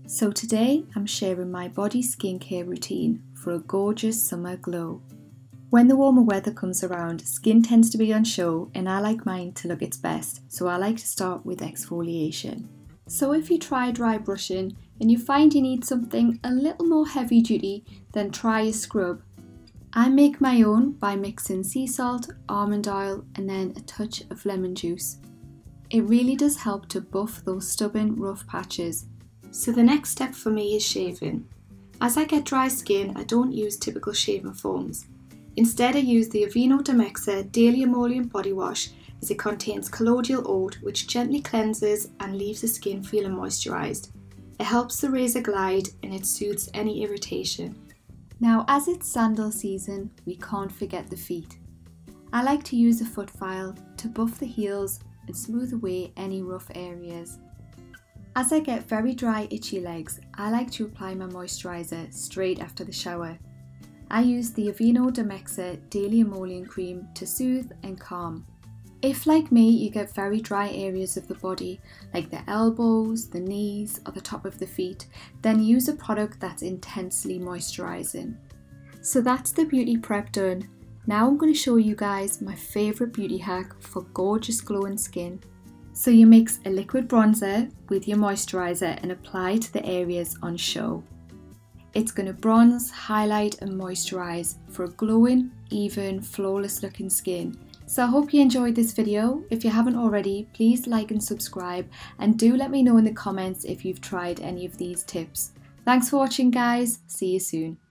So today I'm sharing my body skincare routine for a gorgeous summer glow. When the warmer weather comes around, skin tends to be on show and I like mine to look its best, so I like to start with exfoliation. So if you try dry brushing and you find you need something a little more heavy duty, then try a scrub. I make my own by mixing sea salt, almond oil and then a touch of lemon juice. It really does help to buff those stubborn rough patches. So the next step for me is shaving. As I get dry skin, I don't use typical shaving foams. Instead I use the Aveeno Daily Emollient Body Wash as it contains colloidal oat which gently cleanses and leaves the skin feeling moisturised. It helps the razor glide and it soothes any irritation. Now as it's sandal season, we can't forget the feet. I like to use a foot file to buff the heels and smooth away any rough areas. As I get very dry itchy legs, I like to apply my moisturiser straight after the shower. I use the Aveeno Daily Emollient Cream to soothe and calm. If like me you get very dry areas of the body like the elbows, the knees or the top of the feet, then use a product that's intensely moisturising. So that's the beauty prep done. Now I'm going to show you guys my favourite beauty hack for gorgeous glowing skin. So you mix a liquid bronzer with your moisturiser and apply to the areas on show. It's going to bronze, highlight and moisturise for a glowing, even, flawless looking skin. So I hope you enjoyed this video. If you haven't already, please like and subscribe and do let me know in the comments if you've tried any of these tips. Thanks for watching guys, see you soon.